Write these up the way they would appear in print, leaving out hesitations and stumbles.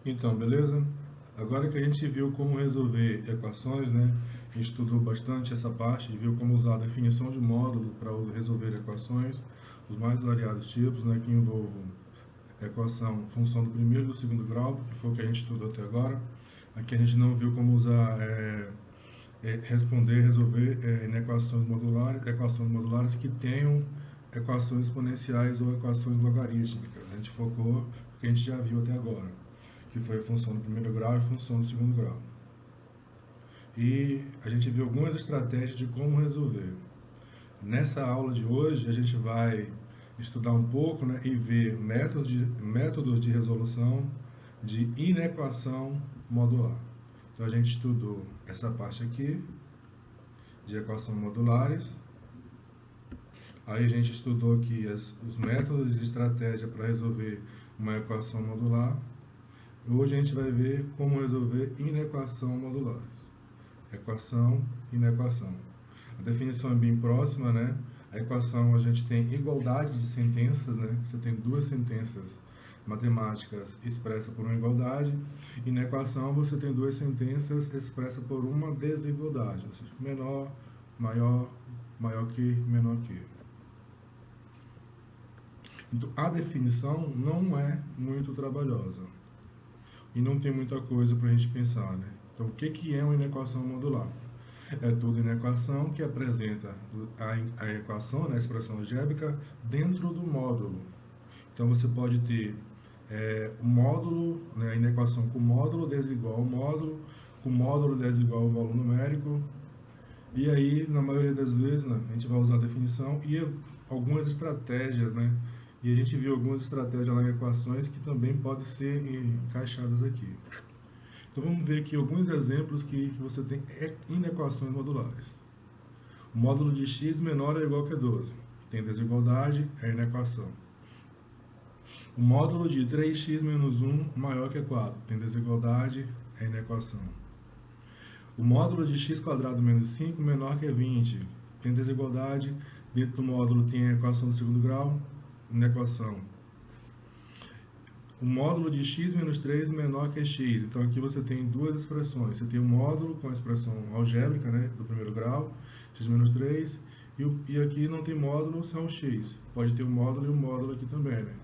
Então, beleza? Agora que a gente viu como resolver equações, né? A gente estudou bastante essa parte, viu como usar a definição de módulo para resolver equações, os mais variados tipos, né? Que envolvam equação, função do primeiro e do segundo grau, que foi o que a gente estudou até agora. Aqui a gente não viu como usar, responder, resolver equações modulares que tenham equações exponenciais ou equações logarítmicas. A gente focou no que a gente já viu até agora, que foi a função do primeiro grau e a função do segundo grau. E a gente viu algumas estratégias de como resolver. Nessa aula de hoje, a gente vai estudar um pouco, né, e ver métodos de resolução de inequação modular. Então, a gente estudou essa parte aqui, de equações modulares. Aí a gente estudou aqui os métodos e estratégia para resolver uma equação modular. Hoje a gente vai ver como resolver inequação modulares. Equação, inequação. A definição é bem próxima, né? A equação, a gente tem igualdade de sentenças, né? Você tem duas sentenças matemáticas expressas por uma igualdade, e na equação você tem duas sentenças expressas por uma desigualdade, ou seja, menor, maior, maior que, menor que. Então, a definição não é muito trabalhosa e não tem muita coisa para a gente pensar, né? Então, o que é uma inequação modular? É tudo inequação que apresenta a equação, né, a expressão algébrica, dentro do módulo. Então, você pode ter o módulo, né, a inequação com módulo desigual ao módulo, com módulo desigual ao valor numérico. E aí, na maioria das vezes, né, a gente vai usar a definição e algumas estratégias, né? E a gente viu algumas estratégias lá em equações que também podem ser encaixadas aqui. Então vamos ver aqui alguns exemplos que você tem inequações modulares. O módulo de x menor ou igual que 12. Tem desigualdade, é inequação. O módulo de 3x menos 1 maior que 4. Tem desigualdade, é inequação. O módulo de x quadrado menos 5 menor que 20. Tem desigualdade. Dentro do módulo tem a equação do segundo grau, inequação. O módulo de x menos 3 menor que x. Então aqui você tem duas expressões. Você tem o módulo com a expressão algébrica, né, do primeiro grau, x menos 3, e aqui não tem módulo, são x. Pode ter o módulo e o módulo aqui também, né?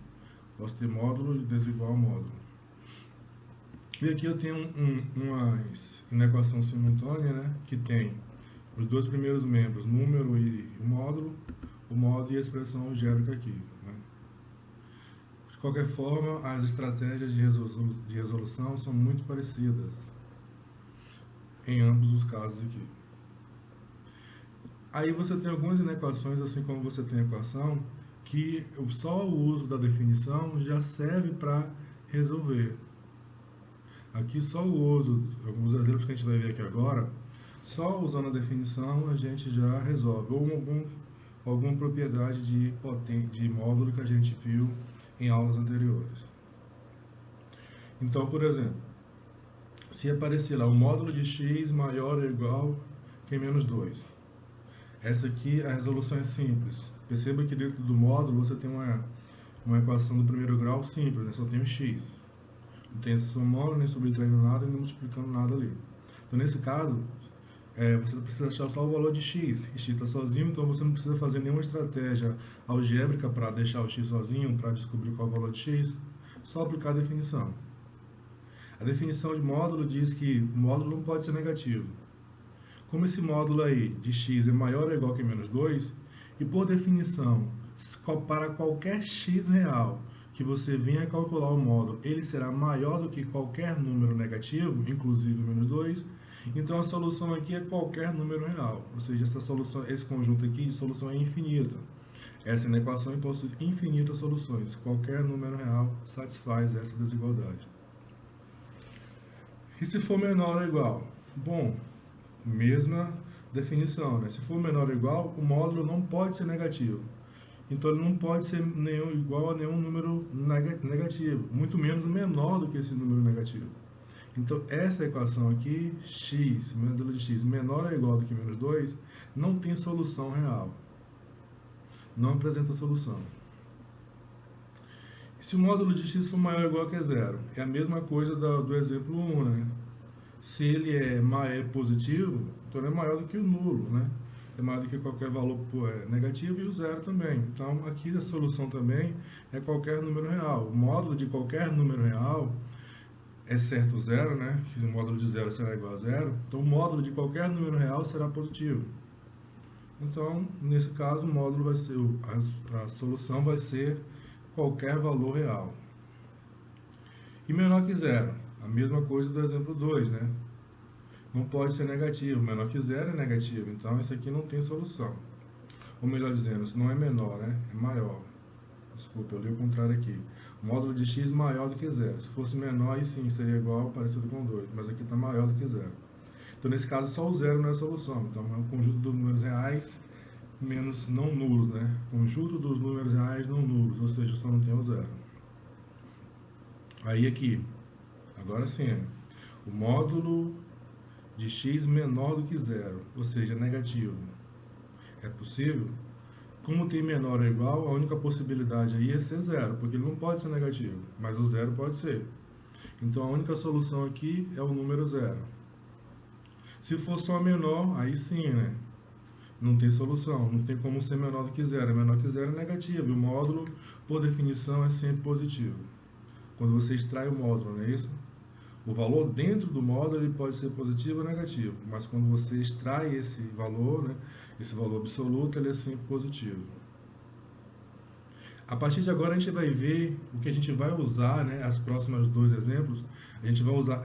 Posso ter módulo desigual ao módulo. E aqui eu tenho uma equação simultânea, né, que tem os dois primeiros membros, número e o módulo e a expressão algébrica aqui, né? De qualquer forma, as estratégias de resolução são muito parecidas em ambos os casos aqui. Aí você tem algumas inequações, assim como você tem a equação, que só o uso da definição já serve para resolver. Aqui só o uso, alguns exemplos que a gente vai ver aqui agora, só usando a definição a gente já resolve, ou alguma propriedade de módulo que a gente viu em aulas anteriores. Então, por exemplo, se aparecer lá o módulo de x maior ou igual que menos 2. Essa aqui, a resolução é simples. Perceba que dentro do módulo você tem uma equação do primeiro grau simples, né? Só tem o x. Não tem somando, nem subtraindo nada, nem multiplicando nada ali. Então, nesse caso, você precisa achar só o valor de x. X está sozinho, então você não precisa fazer nenhuma estratégia algébrica para deixar o x sozinho, para descobrir qual é o valor de x. Só aplicar a definição. A definição de módulo diz que o módulo não pode ser negativo. Como esse módulo aí de x é maior ou igual que menos 2, e por definição, para qualquer x real que você venha calcular o módulo, ele será maior do que qualquer número negativo, inclusive menos 2, então a solução aqui é qualquer número real, ou seja, esse conjunto aqui de solução é infinita. Essa inequação possui infinitas soluções, qualquer número real satisfaz essa desigualdade. E se for menor ou igual? Bom, mesma definição, né? Se for menor ou igual, o módulo não pode ser negativo. Então ele não pode ser igual a nenhum número negativo, muito menos menor do que esse número negativo. Então essa equação aqui, x, módulo de x menor ou igual do que menos 2, não tem solução real. Não apresenta solução. Se o módulo de x for maior ou igual que zero, é a mesma coisa do exemplo 1, né? Se ele é positivo, então ele é maior do que o nulo, né? É maior do que qualquer valor negativo e o zero também. Então, aqui a solução também é qualquer número real. O módulo de qualquer número real é certo zero, né? Que o módulo de zero será igual a zero. Então, o módulo de qualquer número real será positivo. Então, nesse caso, o módulo vai ser, a solução vai ser qualquer valor real. E menor que zero, a mesma coisa do exemplo 2, né? Não pode ser negativo, menor que zero é negativo, então isso aqui não tem solução. Ou melhor dizendo, isso não é menor, né? É maior. Desculpa, eu li o contrário aqui. O módulo de x maior do que zero. Se fosse menor, aí sim, seria igual, parecido com 2, mas aqui está maior do que zero. Então, nesse caso, só o zero não é a solução. Então, é um conjunto dos números reais menos não nulos, né? Conjunto dos números reais não nulos, ou seja, só não tem o zero. Aí aqui, agora sim, o módulo de x menor do que zero, ou seja, negativo. É possível? Como tem menor ou igual, a única possibilidade aí é ser zero, porque ele não pode ser negativo, mas o zero pode ser. Então, a única solução aqui é o número zero. Se for só menor, aí sim, né? Não tem solução, não tem como ser menor do que zero. Menor que zero é negativo, e o módulo, por definição, é sempre positivo. Quando você extrai o módulo, não é isso? O valor dentro do módulo ele pode ser positivo ou negativo, mas quando você extrai esse valor, né, esse valor absoluto, ele é sempre positivo. A partir de agora a gente vai ver o que a gente vai usar, né, as próximas dois exemplos, a gente vai usar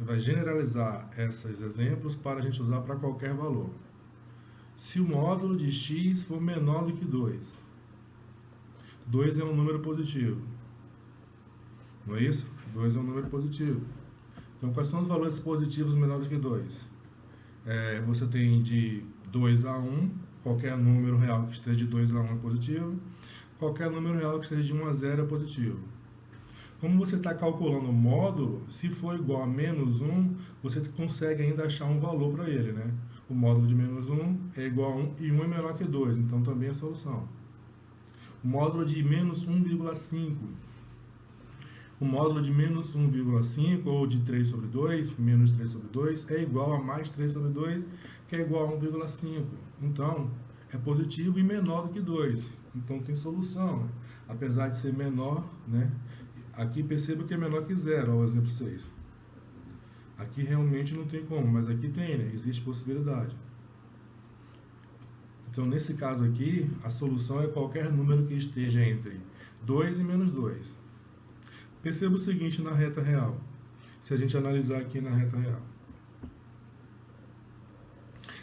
vai generalizar esses exemplos para a gente usar para qualquer valor. Se o módulo de x for menor do que 2, 2 é um número positivo, não é isso? 2 é um número positivo. Então, quais são os valores positivos menores que 2? Você tem de 2 a 1, qualquer número real que esteja de 2 a 1 é positivo, qualquer número real que esteja de 1 a 0 é positivo. Como você está calculando o módulo, se for igual a menos 1, você consegue ainda achar um valor para ele, né? O módulo de menos 1 é igual a 1 e 1 é menor que 2, então também é solução. O módulo de menos 1,5. O módulo de menos 1,5 ou de 3 sobre 2, menos 3 sobre 2, é igual a mais 3 sobre 2, que é igual a 1,5. Então, é positivo e menor do que 2. Então, tem solução. Apesar de ser menor, né? Aqui perceba que é menor que zero, ao exemplo 6. Aqui realmente não tem como, mas aqui tem, né? Existe possibilidade. Então, nesse caso aqui, a solução é qualquer número que esteja entre 2 e menos 2. Perceba o seguinte na reta real, se a gente analisar aqui na reta real.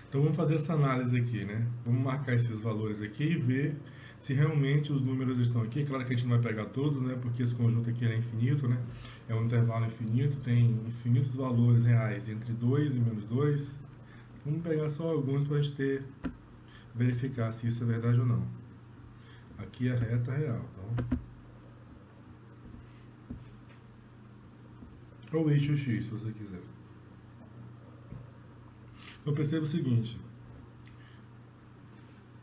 Então, vamos fazer essa análise aqui, né? Vamos marcar esses valores aqui e ver se realmente os números estão aqui. Claro que a gente não vai pegar todos, né? Porque esse conjunto aqui é infinito, né? É um intervalo infinito, tem infinitos valores reais entre 2 e menos 2. Vamos pegar só alguns para a gente verificar se isso é verdade ou não. Aqui é a reta real, tá? Ou eixo x, se você quiser. Então, perceba o seguinte.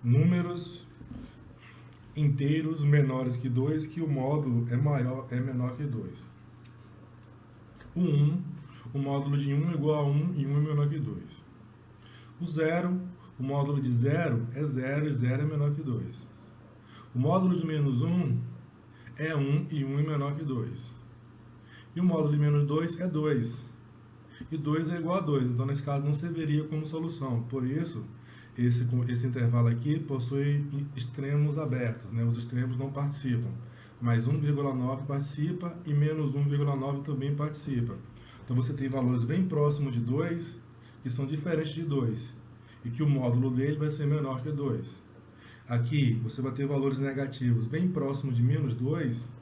Números inteiros menores que 2, que o módulo é menor que 2. O 1, o módulo de 1 é igual a 1 e 1 é menor que 2. O 0, o módulo de 0 é 0 e 0 é menor que 2. O módulo de menos 1 é 1 e 1 é menor que 2. E o módulo de menos 2 é 2. E 2 é igual a 2, então nesse caso não serviria como solução. Por isso, esse intervalo aqui possui extremos abertos, né? Os extremos não participam. Mais 1,9 participa e menos 1,9 também participa. Então você tem valores bem próximos de 2, que são diferentes de 2, e que o módulo dele vai ser menor que 2. Aqui você vai ter valores negativos bem próximos de menos 2,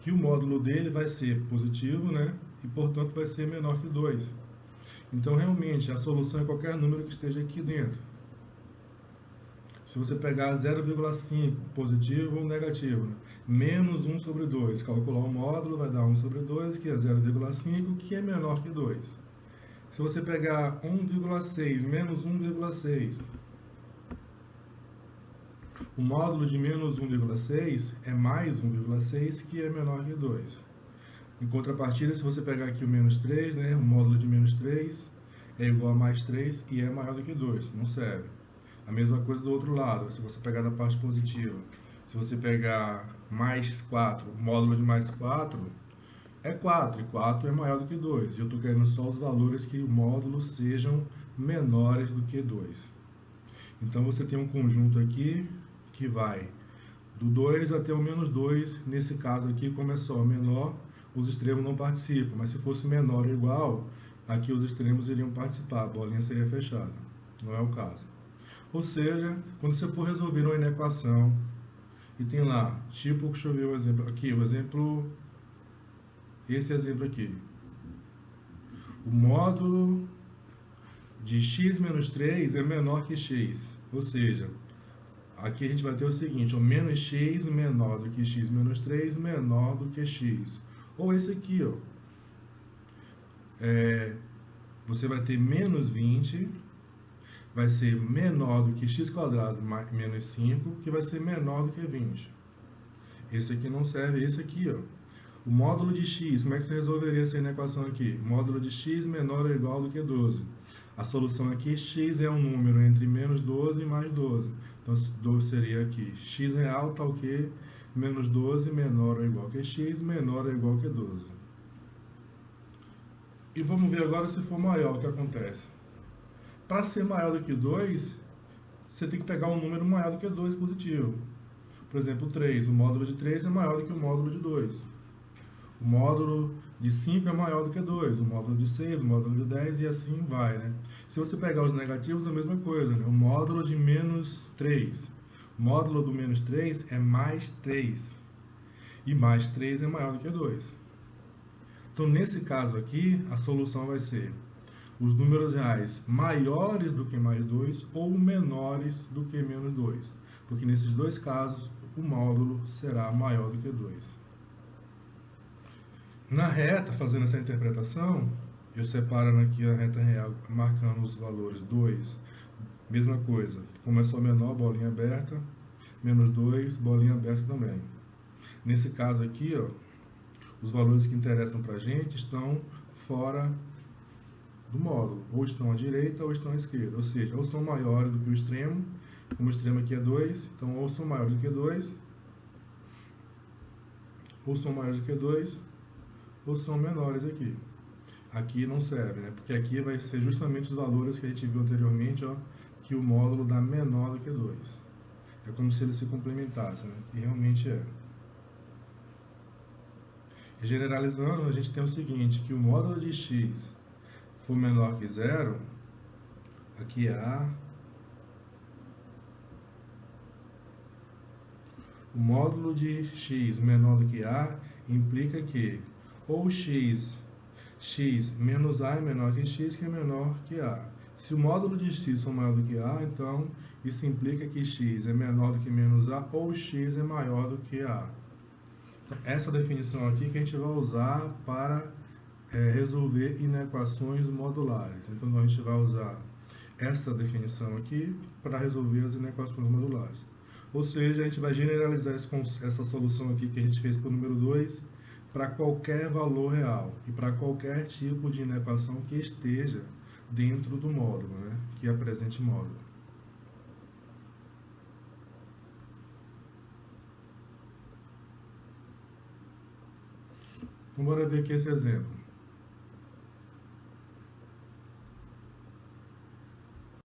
que o módulo dele vai ser positivo, né? E portanto vai ser menor que 2. Então realmente a solução é qualquer número que esteja aqui dentro. Se você pegar 0,5 positivo ou negativo, né? Menos 1 sobre 2, calcular o módulo vai dar 1 sobre 2, que é 0,5, que é menor que 2. Se você pegar 1,6 menos 1,6, O módulo de menos 1,6 é mais 1,6, que é menor que 2. Em contrapartida, se você pegar aqui o menos 3, né, o módulo de menos 3 é igual a mais 3 e é maior do que 2. Não serve. A mesma coisa do outro lado, se você pegar da parte positiva. Se você pegar mais 4, o módulo de mais 4 é 4, e 4 é maior do que 2. E eu estou querendo só os valores que o módulo sejam menores do que 2. Então você tem um conjunto aqui que vai do 2 até o menos 2. Nesse caso aqui, como é só menor, os extremos não participam. Mas se fosse menor ou igual, aqui os extremos iriam participar, a bolinha seria fechada. Não é o caso. Ou seja, quando você for resolver uma inequação e tem lá, tipo, deixa eu ver o exemplo aqui, esse exemplo aqui. O módulo de x menos 3 é menor que x. Ou seja, aqui a gente vai ter o seguinte, o menos x menor do que x menos 3 menor do que x. Ou esse aqui, ó. Você vai ter menos 20, vai ser menor do que x quadrado menos 5, que vai ser menor do que 20. Esse aqui não serve, esse aqui, ó. O módulo de x, como é que você resolveria essa equação aqui? Módulo de x menor ou igual do que 12. A solução aqui, x é um número entre menos 12 e mais 12. Então, 12 seria aqui, x real tal que menos 12 menor ou igual que x, menor ou igual que 12. E vamos ver agora se for maior, o que acontece. Para ser maior do que 2, você tem que pegar um número maior do que 2 positivo. Por exemplo, 3. O módulo de 3 é maior do que o módulo de 2. O módulo de 5 é maior do que 2. O módulo de 6, o módulo de 10 e assim vai, né? Se você pegar os negativos, é a mesma coisa, né? O módulo de menos 3. O módulo do menos 3 é mais 3. E mais 3 é maior do que 2. Então, nesse caso aqui, a solução vai ser os números reais maiores do que mais 2 ou menores do que menos 2. Porque nesses dois casos, o módulo será maior do que 2. Na reta, fazendo essa interpretação, eu separo aqui a reta real, marcando os valores 2. Mesma coisa, começou menor, bolinha aberta, menos 2, bolinha aberta também. Nesse caso aqui, ó, os valores que interessam para a gente estão fora do módulo, ou estão à direita ou estão à esquerda, ou seja, ou são maiores do que o extremo, como o extremo aqui é 2, então ou são maiores do que 2, ou são maiores do que 2, ou são menores aqui. Aqui não serve, né? Porque aqui vai ser justamente os valores que a gente viu anteriormente, ó, que o módulo dá menor do que 2. É como se eles se complementassem, né? E realmente é. Generalizando, a gente tem o seguinte, que o módulo de x for menor que 0, aqui é A. O módulo de x menor do que A implica que ou x menos A é menor que x, que é menor que A. Se o módulo de x for maior do que A, então isso implica que x é menor do que menos A ou x é maior do que A. Essa definição aqui que a gente vai usar para resolver inequações modulares. Então a gente vai usar essa definição aqui para resolver as inequações modulares. Ou seja, a gente vai generalizar essa solução aqui que a gente fez para o número 2 para qualquer valor real e para qualquer tipo de inequação que esteja dentro do módulo, né, que apresente módulo. Então, bora ver aqui esse exemplo.